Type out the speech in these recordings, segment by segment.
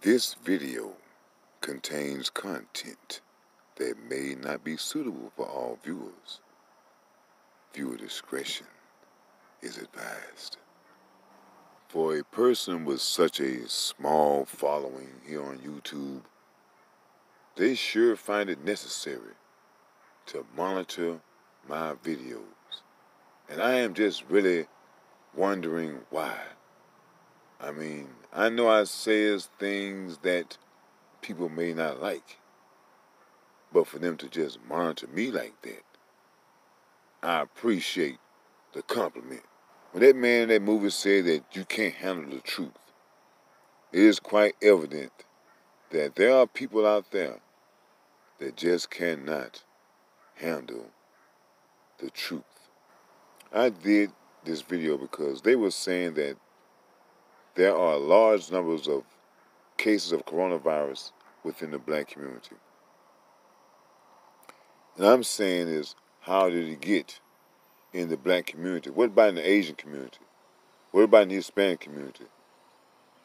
This video contains content that may not be suitable for all viewers. Viewer discretion is advised. For a person with such a small following here on YouTube, they sure find it necessary to monitor my videos. And I am just really wondering why. I know I say things that people may not like, but for them to just monitor me like that, I appreciate the compliment. When that man in that movie said that you can't handle the truth, it is quite evident that there are people out there that just cannot handle the truth. I did this video because they were saying that there are large numbers of cases of coronavirus within the black community. And I'm saying is, how did it get in the black community? What about in the Asian community? What about in the Hispanic community?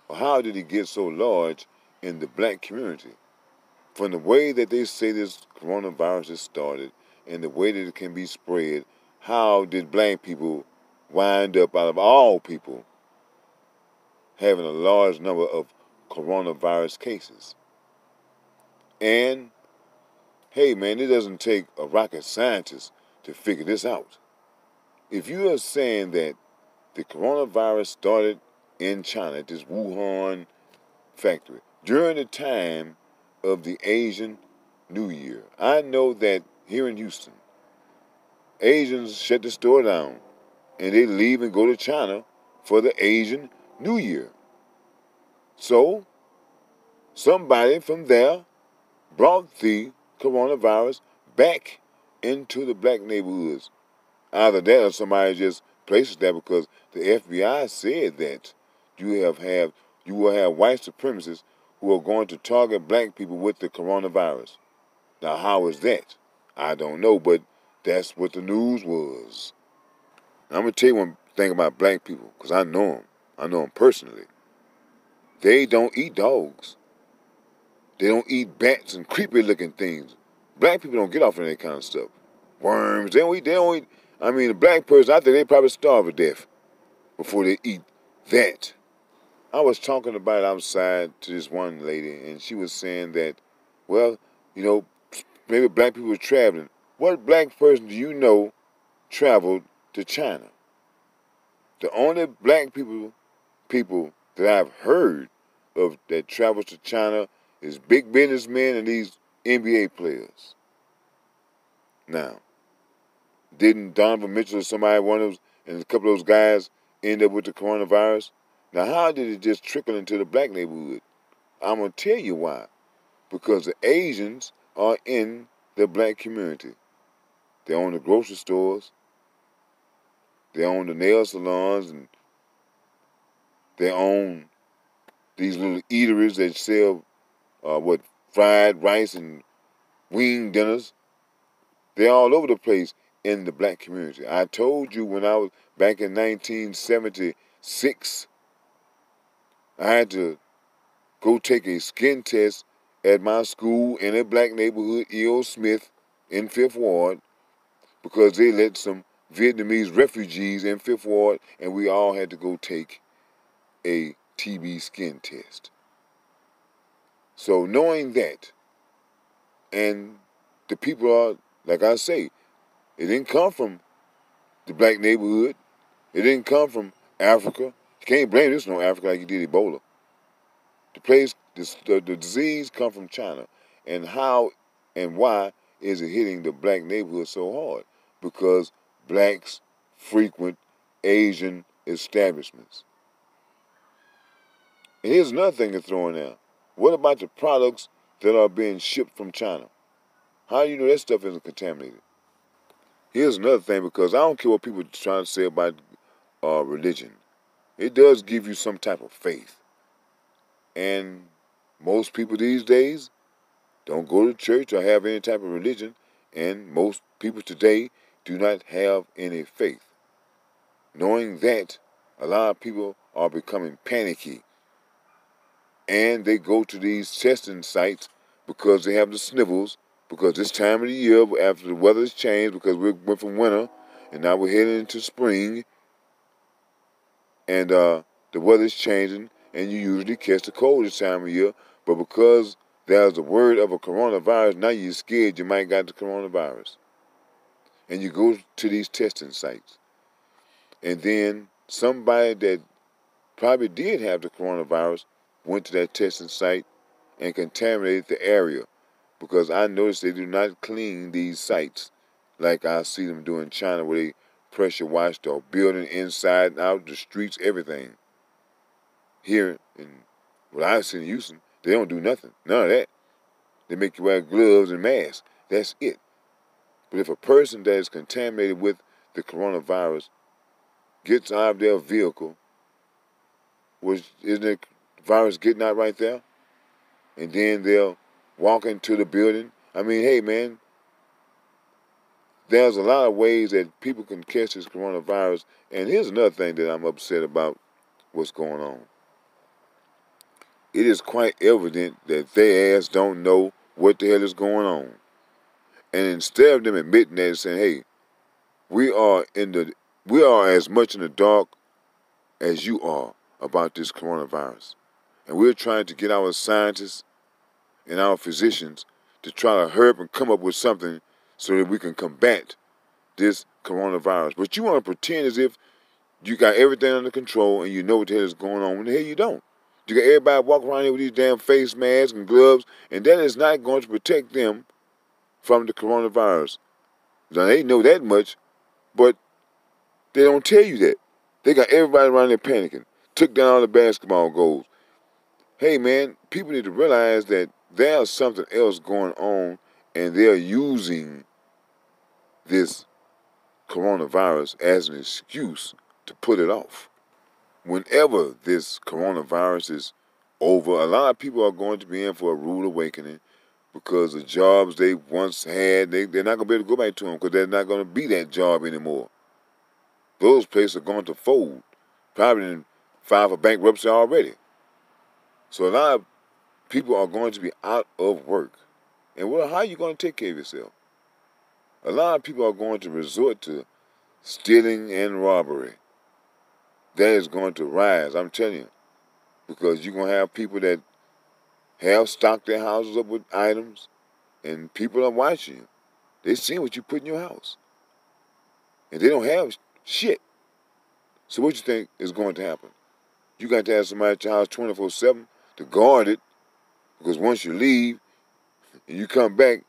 Or how did it get so large in the black community? From the way that they say this coronavirus has started and the way that it can be spread, how did black people wind up, out of all people, having a large number of coronavirus cases? And, hey man, it doesn't take a rocket scientist to figure this out. If you are saying that the coronavirus started in China, at this Wuhan factory, during the time of the Asian New Year, I know that here in Houston, Asians shut the store down and they leave and go to China for the Asian New Year. So, somebody from there brought the coronavirus back into the black neighborhoods. Either that or somebody just placed it there because the FBI said that you will have white supremacists who are going to target black people with the coronavirus. Now, how is that? I don't know, but that's what the news was. Now, I'm going to tell you one thing about black people, because I know them. I know them personally. They don't eat dogs. They don't eat bats and creepy-looking things. Black people don't get off of that kind of stuff. Worms, they don't eat. A black person, I think they probably starve to death before they eat that. I was talking about it outside to this one lady, and she was saying that, well, maybe black people are traveling. What black person do you know traveled to China? The only black people that I've heard of that travels to China is big businessmen and these NBA players. Now, didn't Donovan Mitchell or somebody, one of those, and a couple of those guys end up with the coronavirus? Now, how did it just trickle into the black neighborhood? I'm going to tell you why. Because the Asians are in the black community. They own the grocery stores. They own the nail salons. And they own these little eateries that sell, fried rice and wing dinners. They're all over the place in the black community. I told you when I was back in 1976, I had to go take a skin test at my school in a black neighborhood, E.O. Smith, in 5th Ward, because they let some Vietnamese refugees in 5th Ward, and we all had to go take a TB skin test. So knowing that, and the people are, like I say, it didn't come from the black neighborhood. It didn't come from Africa. You can't blame this on Africa like you did Ebola. The disease come from China. And how and why is it hitting the black neighborhood so hard? Because blacks frequent Asian establishments. And here's another thing to throw in there. What about the products that are being shipped from China? How do you know that stuff isn't contaminated? Here's another thing, because I don't care what people are trying to say about religion. It does give you some type of faith. And most people these days don't go to church or have any type of religion, and most people today do not have any faith. Knowing that, a lot of people are becoming panicky and they go to these testing sites because they have the snivels, because this time of the year, after the weather's changed, because we went from winter, and now we're heading into spring, and the weather's changing, and you usually catch the cold this time of year, but because there's a word of a coronavirus, now you're scared you might got the coronavirus. And you go to these testing sites. And then somebody that probably did have the coronavirus went to that testing site and contaminated the area. Because I noticed they do not clean these sites like I see them do in China, where they pressure wash the building inside and out, the streets, everything. Here in what I see in Houston, they don't do nothing. None of that. They make you wear gloves and masks. That's it. But if a person that is contaminated with the coronavirus gets out of their vehicle, isn't the virus getting out right there? And then they'll walk into the building. I mean, hey, man, there's a lot of ways that people can catch this coronavirus. And here's another thing that I'm upset about what's going on. It is quite evident that their ass don't know what the hell is going on. And instead of them admitting that and saying, hey, we are as much in the dark as you are about this coronavirus. And we're trying to get our scientists and our physicians to try to hurry up and come up with something so that we can combat this coronavirus. But you want to pretend as if you got everything under control and you know what the hell is going on when the hell you don't. You got everybody walking around here with these damn face masks and gloves, and that is not going to protect them from the coronavirus. Now, they know that much, but they don't tell you that. They got everybody around there panicking. Took down all the basketball goals. Hey, man, people need to realize that there's something else going on, and they're using this coronavirus as an excuse to put it off. Whenever this coronavirus is over, a lot of people are going to be in for a rude awakening, because the jobs they once had, they're not going to be able to go back to them, because they're not going to be that job anymore. Those places are going to fold, probably filed for bankruptcy already. So a lot of people are going to be out of work. And well, how are you going to take care of yourself? A lot of people are going to resort to stealing and robbery. That is going to rise, I'm telling you, because you're going to have people that have stocked their houses up with items, and people are watching you. They're seeing what you put in your house. And they don't have shit. So what you think is going to happen? You got to have somebody at your house 24/7 to guard it, because once you leave and you come back,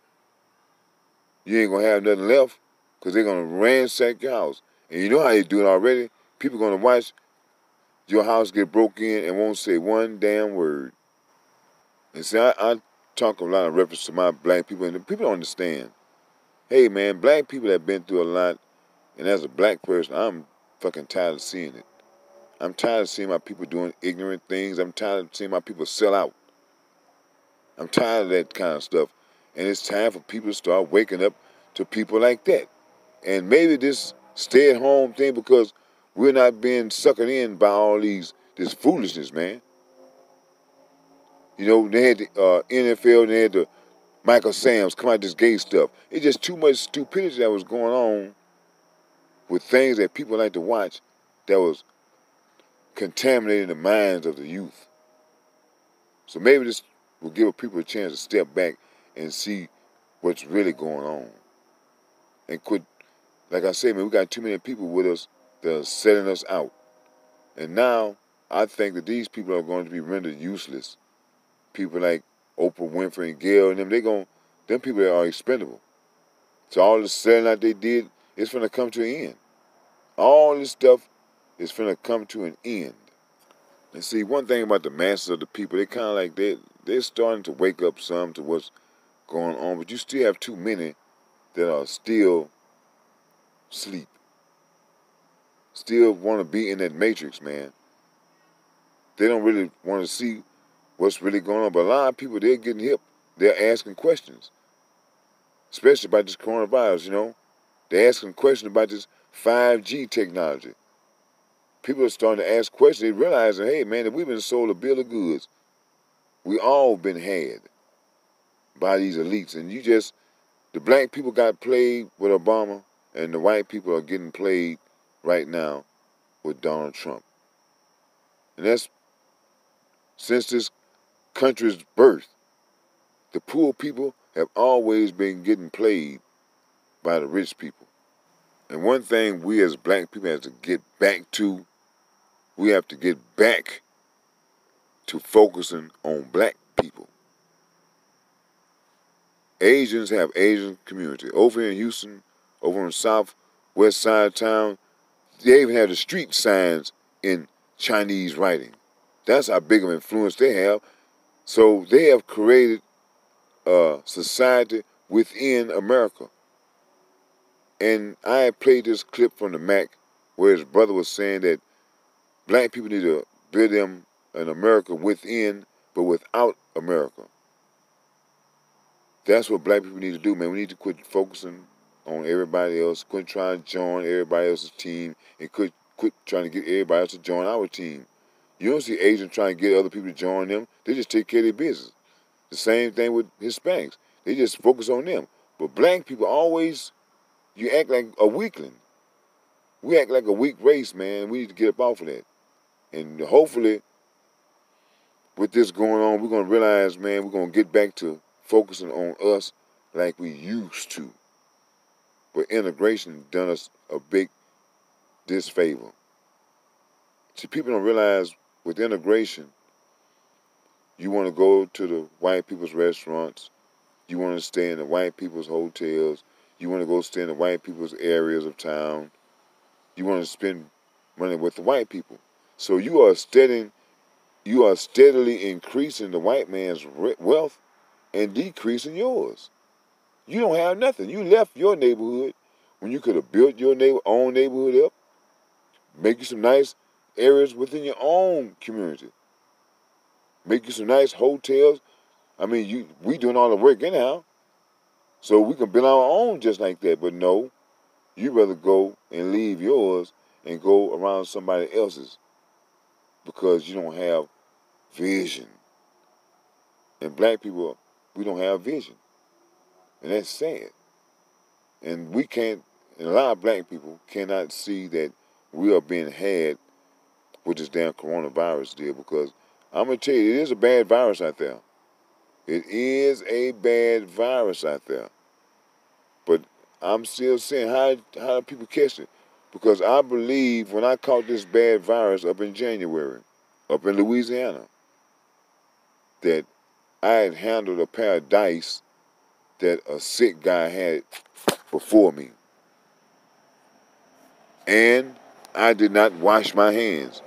you ain't going to have nothing left, because they're going to ransack your house. And you know how they do it already. People are going to watch your house get broke in and won't say one damn word. And see, I talk a lot of reference to my black people, and people don't understand. Hey, man, black people have been through a lot, and as a black person, I'm fucking tired of seeing it. I'm tired of seeing my people doing ignorant things. I'm tired of seeing my people sell out. I'm tired of that kind of stuff. And it's time for people to start waking up to people like that. And maybe this stay-at-home thing, because we're not being suckered in by all this foolishness, man. You know, they had the NFL, they had the Michael Sam's come out this gay stuff. It's just too much stupidity that was going on with things that people like to watch that was contaminating the minds of the youth. So maybe this will give people a chance to step back and see what's really going on. And quit, like I said, man, we got too many people with us that are selling us out. And now I think that these people are going to be rendered useless. People like Oprah Winfrey and Gail and them, them people are expendable. So all the selling out they did, it's going to come to an end. All this stuff is going to come to an end. And see, one thing about the masses of the people, they kind of like, they're starting to wake up some to what's going on, but you still have too many that are still asleep. Still want to be in that matrix, man. They don't really want to see what's really going on. But a lot of people, they're getting hip. They're asking questions, especially about this coronavirus, you know. They're asking questions about this 5G technology. People are starting to ask questions. They realize that, hey, man, that we've been sold a bill of goods. We all been had by these elites. And the black people got played with Obama, and the white people are getting played right now with Donald Trump. And that's since this country's birth. The poor people have always been getting played by the rich people. And one thing we as black people have to get back to, we have to get back to focusing on black people. Asians have Asian community. Over here in Houston, over on the southwest side of town, they even have the street signs in Chinese writing. That's how big of an influence they have. So they have created a society within America. And I played this clip from the Mac where his brother was saying that black people need to build them an America within, but without America. That's what black people need to do, man. We need to quit focusing on everybody else, quit trying to join everybody else's team, and quit trying to get everybody else to join our team. You don't see Asians trying to get other people to join them. They just take care of their business. The same thing with Hispanics. They just focus on them. But black people always, you act like a weakling. We act like a weak race, man. We need to get up off of that. And hopefully, with this going on, we're going to realize, man, we're going to get back to focusing on us like we used to. But integration done us a big disfavor. See, people don't realize with integration, you want to go to the white people's restaurants, you want to stay in the white people's hotels, you want to go stay in the white people's areas of town, you want to spend money with the white people. So you are steadily increasing the white man's wealth and decreasing yours. You don't have nothing. You left your neighborhood when you could have built your own neighborhood up, make you some nice areas within your own community, make you some nice hotels. I mean, we doing all the work anyhow, so we can build our own just like that. But no, you rather go and leave yours and go around somebody else's because you don't have vision. And black people, we don't have vision. And that's sad. And and a lot of black people cannot see that we are being had with this damn coronavirus deal, because I'm going to tell you, it is a bad virus out there. It is a bad virus out there. But I'm still saying, how do people catch it? Because I believe when I caught this bad virus up in January, up in Louisiana, that I had handled a pair of dice that a sick guy had before me. And I did not wash my hands.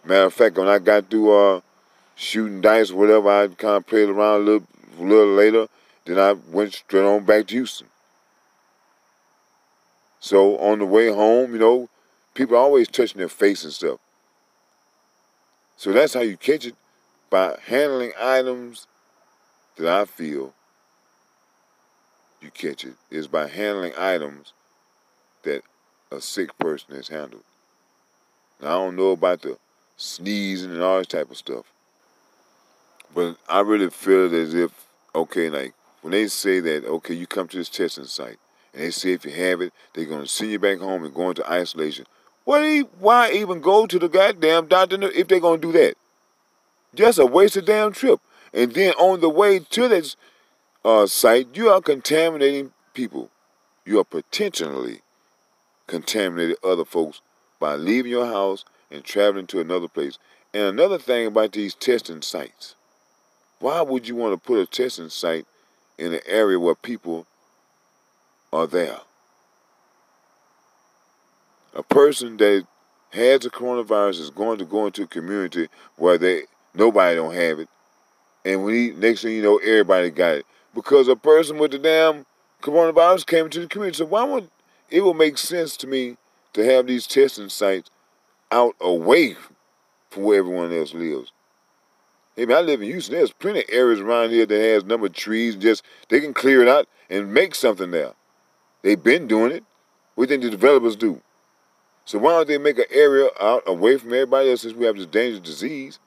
Matter of fact, when I got through shooting dice or whatever, I kind of played around a little later, then I went straight on back to Houston. So on the way home, people are always touching their face and stuff. So that's how you catch it, by handling items that I feel you catch it, is by handling items that a sick person has handled. Now, I don't know about the sneezing and all this type of stuff, but I really feel it as if, okay, like when they say that, okay, you come to this testing site, and they say if you have it, they're going to send you back home and go into isolation. Why even go to the goddamn doctor if they're going to do that? Just a wasted damn trip. And then on the way to this site, you are contaminating people. You are potentially contaminating other folks by leaving your house and traveling to another place. And another thing about these testing sites, why would you want to put a testing site in an area where people are there? A person that has the coronavirus is going to go into a community where nobody don't have it, and next thing you know, everybody got it, because a person with the damn coronavirus came into the community. So it would make sense to me to have these testing sites out away from where everyone else lives. Hey, man, I live in Houston. There's plenty of areas around here that has a number of trees. They can clear it out and make something there. They've been doing it. What do you think the developers do? So why don't they make an area out away from everybody else, since we have this dangerous disease?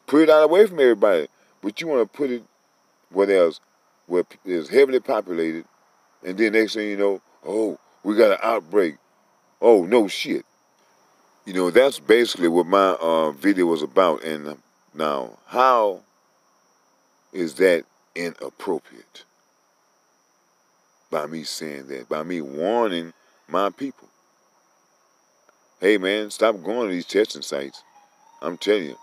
put it out away from everybody. But you want to put it where it's heavily populated, and then next thing you know, oh, we got an outbreak. Oh, no shit. You know, that's basically what my video was about. And now, how is that inappropriate? By me saying that, by me warning my people. Hey man, stop going to these testing sites. I'm telling you.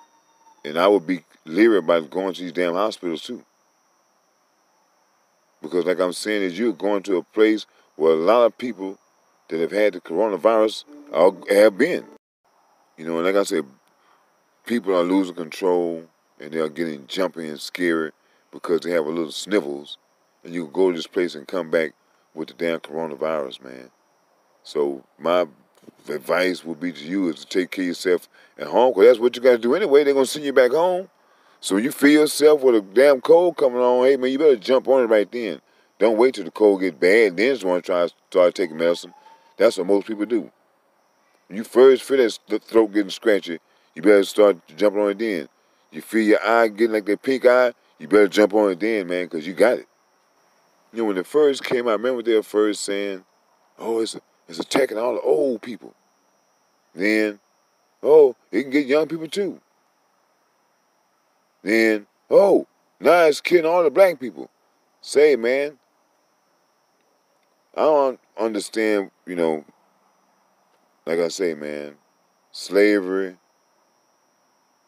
And I would be leery about going to these damn hospitals too. Because like I'm saying, is you're going to a place where a lot of people that have had the coronavirus have been. You know, and like I said, people are losing control and they're getting jumpy and scary because they have a little sniffles. And you can go to this place and come back with the damn coronavirus, man. So my advice would be to you is to take care of yourself at home, because that's what you got to do anyway. They're going to send you back home. So when you feel yourself with a damn cold coming on, hey, man, you better jump on it right then. Don't wait till the cold gets bad, then just want to try to start taking medicine. That's what most people do. When you first feel that throat getting scratchy, you better start jumping on it then. You feel your eye getting like that pink eye, you better jump on it then, man, because you got it. You know, when it first came out, remember they were first saying, oh, it's attacking all the old people. Then, oh, it can get young people too. Then, oh, now it's killing all the black people. Say, man, I don't understand, you know, like I say, man, slavery.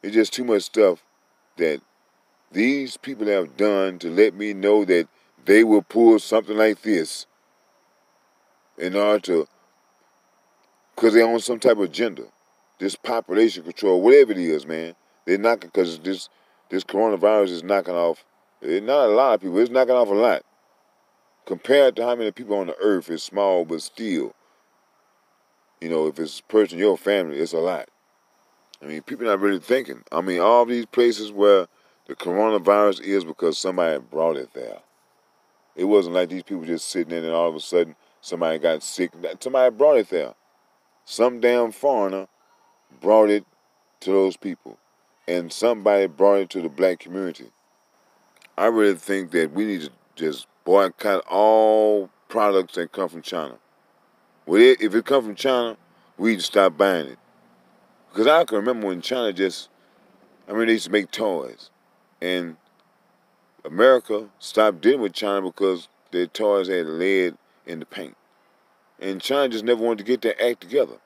It's just too much stuff that these people have done to let me know that they will pull something like this in order to, because they're on some type of agenda. This population control, whatever it is, man. They're knocking, because this coronavirus is knocking off, not a lot of people, it's knocking off a lot. Compared to how many people on the earth, it's small, but still, you know, if it's a person in your family, it's a lot. I mean, people not really thinking. I mean, all these places where the coronavirus is because somebody brought it there. It wasn't like these people just sitting in and all of a sudden somebody got sick. Somebody brought it there. Some damn foreigner brought it to those people. And somebody brought it to the black community. I really think that we need to just boycott all products that come from China. If it comes from China, we need to stop buying it. Because I can remember when China they used to make toys. And America stopped dealing with China because their toys had lead in the paint. And China just never wanted to get their act together.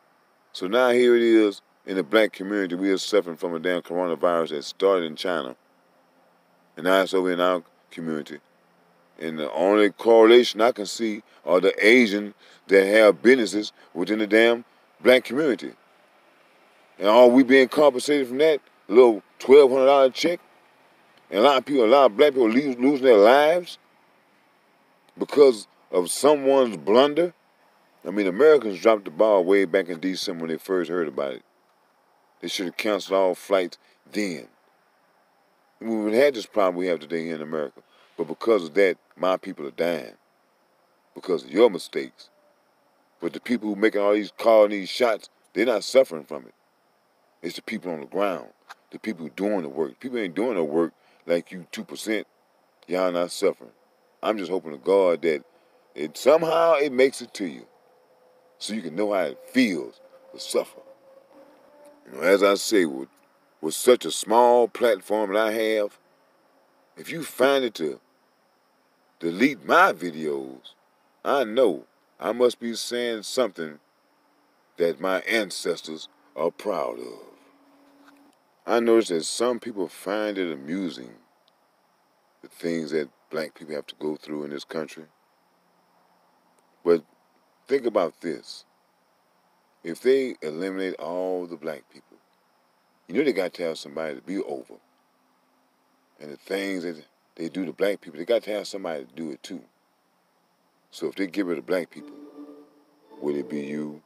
So now here it is in the black community, we are suffering from a damn coronavirus that started in China. And now it's over in our community. And the only correlation I can see are the Asians that have businesses within the damn black community. And are we being compensated from that? A little $1,200 check? And a lot of black people losing their lives because of someone's blunder? I mean, Americans dropped the ball way back in December when they first heard about it. They should have canceled all flights then. We wouldn't have had this problem we have today here in America. But because of that, my people are dying. Because of your mistakes. But the people who making all these calling these shots, they're not suffering from it. It's the people on the ground. The people doing the work. People ain't doing the work like you 2%. Y'all not suffering. I'm just hoping to God that somehow it makes it to you. So you can know how it feels to suffer. You know, as I say, with such a small platform that I have, if you find it to delete my videos, I know I must be saying something that my ancestors are proud of. I notice that some people find it amusing, the things that black people have to go through in this country. But think about this. If they eliminate all the black people, you know they got to have somebody to be over. And the things that they do to black people, they got to have somebody to do it too. So if they get rid of black people, will it be you